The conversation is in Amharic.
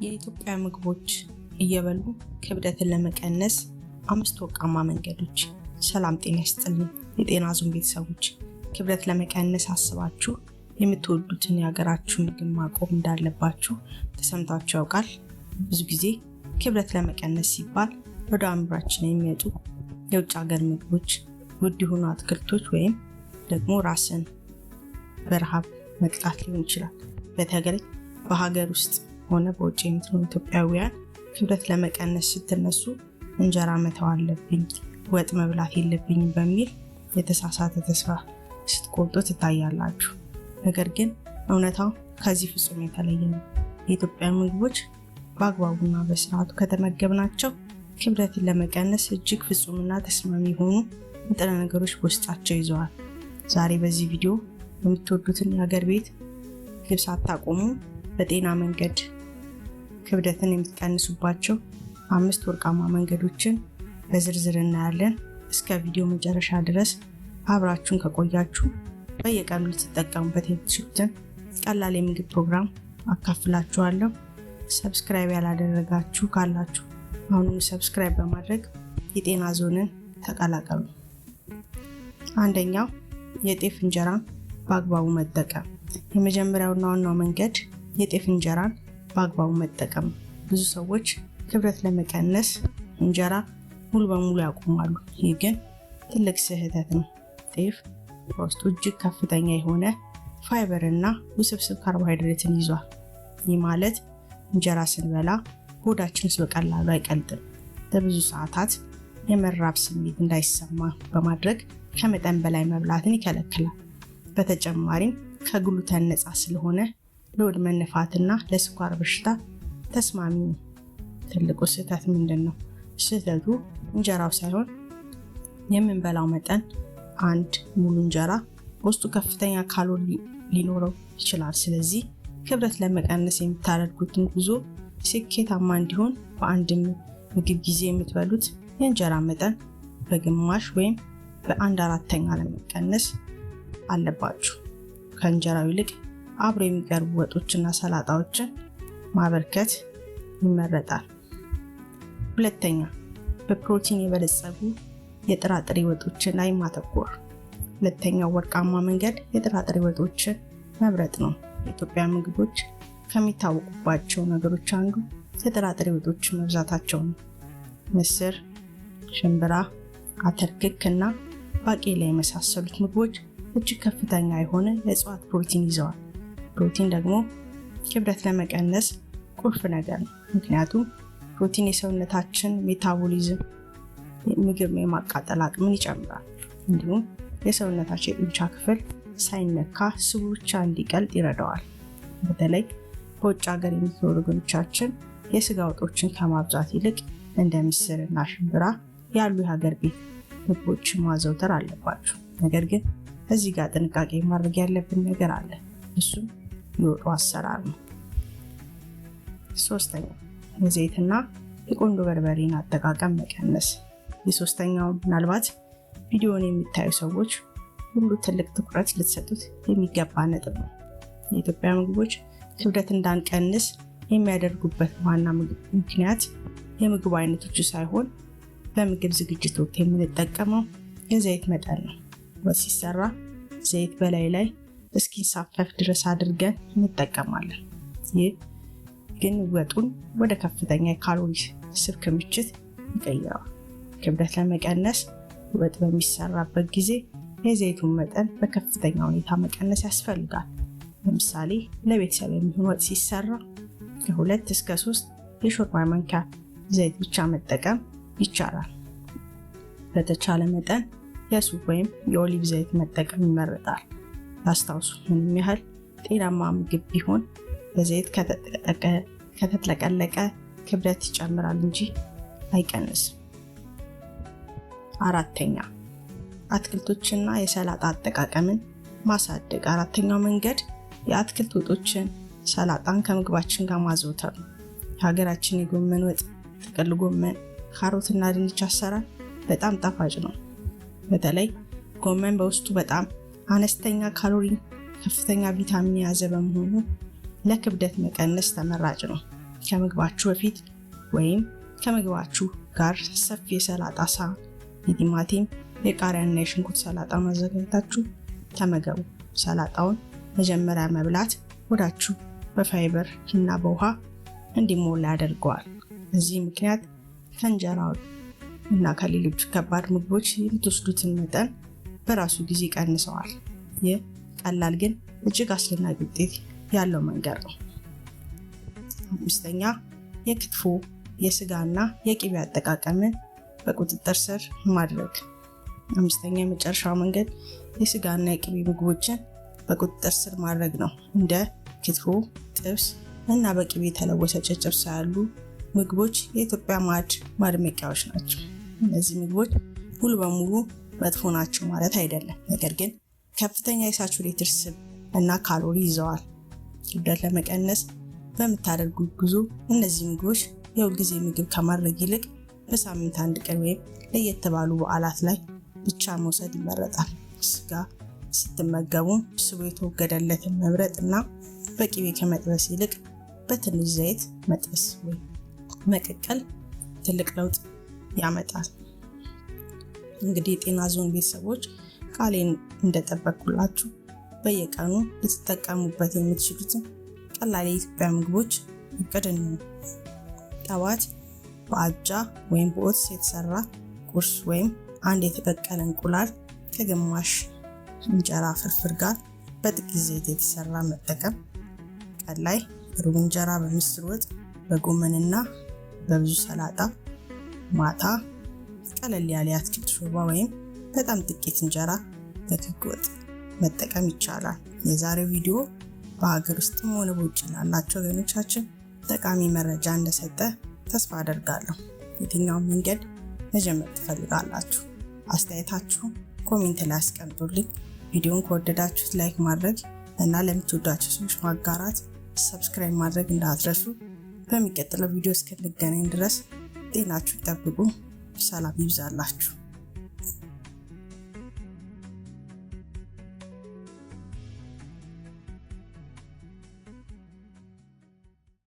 የኢትዮጵያ ምግቦች እየበሉ ክብደትን ለመቀነስ 5 ወርቃማ መንገዶች። ሰላም ጤና ይስጥልኝ የጤና ዞን ቤተሰቦች። ክብደት ለመቀነስ አስባችሁ የምትወዱትን የሀገራችሁ ምግብ ማቆም እንዳለባችሁ ተሰምታችሁ ያውቃል? ብዙ ጊዜ ክብደት ለመቀነስ ሲባል ወደ አእምሯችን የሚመጡ የውጭ ሀገር ምግቦች፣ ውድ የሆኑ አትክልቶች ወይም ደግሞ ራስን በረሃብ መቅጣት ሊሆን ይችላል። በተለይ በሀገር ውስጥ ሆነ በውጭ የምትኖሩ ኢትዮጵያውያን ክብደት ለመቀነስ ስትነሱ እንጀራ መተው አለብኝ፣ ወጥ መብላት የለብኝም በሚል የተሳሳተ ተስፋ ስትቆርጡ ትታያላችሁ። ነገር ግን እውነታው ከዚህ ፍጹም የተለየ ነው። የኢትዮጵያ ምግቦች በአግባቡና በስርዓቱ ከተመገብናቸው ክብደትን ለመቀነስ እጅግ ፍጹምና ተስማሚ የሆኑ ንጥረ ነገሮች በውስጣቸው ይዘዋል። ዛሬ በዚህ ቪዲዮ የምትወዱትን የሀገር ቤት ምግብ ሳታቆሙ በጤና መንገድ ክብደትን የምትቀንሱባቸው 5 ወርቃማ መንገዶችን በዝርዝር እናያለን። እስከ ቪዲዮ መጨረሻ ድረስ አብራችሁን ከቆያችሁ በየቀኑ ልትጠቀሙበት የምትችሉትን ቀላል የምግብ ፕሮግራም አካፍላችኋለሁ። ሰብስክራይብ ያላደረጋችሁ ካላችሁ አሁኑኑ ሰብስክራይብ በማድረግ የጤና ዞንን ተቀላቀሉ። አንደኛው የጤፍ እንጀራን በአግባቡ መጠቀም። የመጀመሪያውና ዋናው መንገድ የጤፍ እንጀራን በአግባቡ መጠቀም። ብዙ ሰዎች ክብደት ለመቀነስ እንጀራ ሙሉ በሙሉ ያቆማሉ። ይህ ግን ትልቅ ስህተት ነው። ጤፍ በውስጡ እጅግ ከፍተኛ የሆነ ፋይበር እና ውስብስብ ካርቦሃይድሬትን ይዟል። ይህ ማለት እንጀራ ስንበላ ሆዳችን ውስጥ በቀላሉ አይቀልጥም። ለብዙ ሰዓታት የመራብ ስሜት እንዳይሰማ በማድረግ ከመጠን በላይ መብላትን ይከለክላል። በተጨማሪም ከግሉተን ነፃ ስለሆነ ለሆድ መነፋትና ለስኳር በሽታ ተስማሚ ነው። ትልቁ ስህተት ምንድነው? ስህተቱ እንጀራው ሳይሆን የምንበላው መጠን። አንድ ሙሉ እንጀራ በውስጡ ከፍተኛ ካሎሪ ሊኖረው ይችላል። ስለዚህ ክብደት ለመቀነስ የምታደርጉትን ጉዞ ስኬታማ እንዲሆን በአንድ ምግብ ጊዜ የምትበሉት የእንጀራ መጠን በግማሽ ወይም በ1/4 ለመቀነስ አለባችሁ። ከእንጀራው ይልቅ አብሮ የሚቀርቡ ወጦችና ሰላጣዎችን ማበርከት ይመረጣል። ሁለተኛ፣ በፕሮቲን የበለጸጉ የጥራጥሬ ወጦችን ላይ ማተኮር። ሁለተኛው ወርቃማ መንገድ የጥራጥሬ ወጦችን መምረጥ ነው። የኢትዮጵያ ምግቦች ከሚታወቁባቸው ነገሮች አንዱ የጥራጥሬ ወጦች መብዛታቸው ነው። ምስር፣ ሽምብራ፣ አተር ክክ እና ባቄላ የመሳሰሉት ምግቦች እጅግ ከፍተኛ የሆነ የእጽዋት ፕሮቲን ይዘዋል። ፕሮቲን ደግሞ ክብደት ለመቀነስ ቁልፍ ነገር ነው። ምክንያቱም ፕሮቲን የሰውነታችን ሜታቦሊዝም ምግብ የማቃጠል አቅምን ይጨምራል። እንዲሁም የሰውነታችን የጡንቻ ክፍል ሳይነካ ስቡ ብቻ እንዲቀልጥ ይረዳዋል። በተለይ በውጭ ሀገር የሚኖሩ ወገኖቻችን የስጋ ወጦችን ከማብዛት ይልቅ እንደ ምስር እና ሽምብራ ያሉ የሀገር ቤት ምግቦችን ማዘውተር አለባችሁ። ነገር ግን እዚህ ጋር ጥንቃቄ ማድረግ ያለብን ነገር አለ። እሱም የወጡ አሰራር ነው። ሶስተኛ፣ የዘይትና የቆንጆ በርበሬን አጠቃቀም መቀነስ። የሶስተኛው ምናልባት ቪዲዮውን የሚታዩ ሰዎች ሁሉ ትልቅ ትኩረት ልትሰጡት የሚገባ ነጥብ ነው። የኢትዮጵያ ምግቦች ክብደት እንዳንቀንስ የሚያደርጉበት ዋና ምክንያት የምግብ አይነቶቹ ሳይሆን በምግብ ዝግጅት ወቅት የምንጠቀመው የዘይት መጠን ነው። ወጥ ሲሰራ ዘይት በላይ ላይ እስኪንሳፈፍ ድረስ አድርገን እንጠቀማለን። ይህ ግን ወጡን ወደ ከፍተኛ የካሎሪ ስብ ክምችት ይቀይረዋል። ክብደት ለመቀነስ ወጥ በሚሰራበት ጊዜ የዘይቱን መጠን በከፍተኛ ሁኔታ መቀነስ ያስፈልጋል። ለምሳሌ ለቤተሰብ የሚሆን ወጥ ሲሰራ ከ2 እስከ 3 የሾርባ ማንኪያ ዘይት ብቻ መጠቀም ይቻላል። በተቻለ መጠን የሱፍ ወይም የኦሊቭ ዘይት መጠቀም ይመረጣል። አስታውሱ፣ ምንም ያህል ጤናማ ምግብ ቢሆን በዘይት ከተጥለቀለቀ ክብደት ይጨምራል እንጂ አይቀንስም። አራተኛ፣ አትክልቶችና የሰላጣ አጠቃቀምን ማሳደግ። አራተኛው መንገድ የአትክልት ወጦችን፣ ሰላጣን ከምግባችን ጋር ማዘውተር ነው። የሀገራችን የጎመን ወጥ፣ ጥቅል ጎመን፣ ካሮትና ድንች አሰራር በጣም ጣፋጭ ነው። በተለይ ጎመን በውስጡ በጣም አነስተኛ ካሎሪ፣ ከፍተኛ ቪታሚን የያዘ በመሆኑ ለክብደት መቀነስ ተመራጭ ነው። ከምግባችሁ በፊት ወይም ከምግባችሁ ጋር ሰፊ የሰላጣ ሳህን የቲማቲም፣ የቃሪያና የሽንኩርት ሰላጣ ማዘጋጀታችሁ ተመገቡ። ሰላጣውን መጀመሪያ መብላት ሆዳችሁ በፋይበር እና በውሃ እንዲሞላ ያደርገዋል። በዚህ ምክንያት ከእንጀራ እና ከሌሎች ከባድ ምግቦች የምትወስዱትን መጠን በራሱ ጊዜ ቀንሰዋል። ይህ ቀላል ግን እጅግ አስደናቂ ውጤት ያለው መንገድ ነው። 5ኛ የክትፎ የስጋና የቅቤ አጠቃቀምን በቁጥጥር ስር ማድረግ። 5ኛ የመጨረሻው መንገድ የስጋና የቅቤ ምግቦችን በቁጥጥር ስር ማድረግ ነው። እንደ ክትፎ፣ ጥብስ እና በቅቤ የተለወሰ ጨጨብሳ ያሉ ምግቦች የኢትዮጵያ ማድመቂያዎች ናቸው። እነዚህ ምግቦች ሙሉ በሙሉ መጥፎ ናቸው ማለት አይደለም፣ ነገር ግን ከፍተኛ የሳቹሬትድ ስብ እና ካሎሪ ይዘዋል። ክብደት ለመቀነስ በምታደርጉት ጉዞ እነዚህ ምግቦች የሁልጊዜ ምግብ ከማድረግ ይልቅ በሳምንት አንድ ቀን ወይም ለየት ባሉ በዓላት ላይ ብቻ መውሰድ ይመረጣል። ስጋ ስትመገቡ ስቡ የተወገደለትን መምረጥ እና በቅቤ ከመጥበስ ይልቅ በትንሽ ዘይት መጥበስ ወይም መቀቀል ትልቅ ለውጥ ያመጣል። እንግዲህ የጤና ዞን ቤተሰቦች ቃሌን እንደጠበቅኩላችሁ በየቀኑ ልትጠቀሙበት የምትችሉትን ቀላል የኢትዮጵያ ምግቦች እቅድን ነው። ጠዋት በአጃ ወይም በኦትስ የተሰራ ቁርስ ወይም አንድ የተቀቀለ እንቁላል ከግማሽ እንጀራ ፍርፍር ጋር በጥቂት ዘይት የተሰራ መጠቀም። ቀን ላይ ሩብ እንጀራ በምስር ወጥ በጎመንና በብዙ ሰላጣ። ማታ ቀለል ያለ የአትክልት ሾርባ ወይም በጣም ጥቂት እንጀራ በክክ ወጥ መጠቀም ይቻላል። የዛሬው ቪዲዮ በሀገር ውስጥም ሆነ በውጭ ላላችሁ ወገኖቻችን ጠቃሚ መረጃ እንደሰጠ ተስፋ አደርጋለሁ። የትኛውን መንገድ መጀመር ትፈልጋላችሁ? አስተያየታችሁን ኮሜንት ላይ አስቀምጡልኝ። ቪዲዮውን ከወደዳችሁት ላይክ ማድረግ እና ለምትወዷቸው ሰዎች ማጋራት፣ ሰብስክራይብ ማድረግ እንዳትረሱ። በሚቀጥለው ቪዲዮ እስክንገናኝ ድረስ ጤናችሁ ጠብቁ። ሰላም ይብዛላችሁ።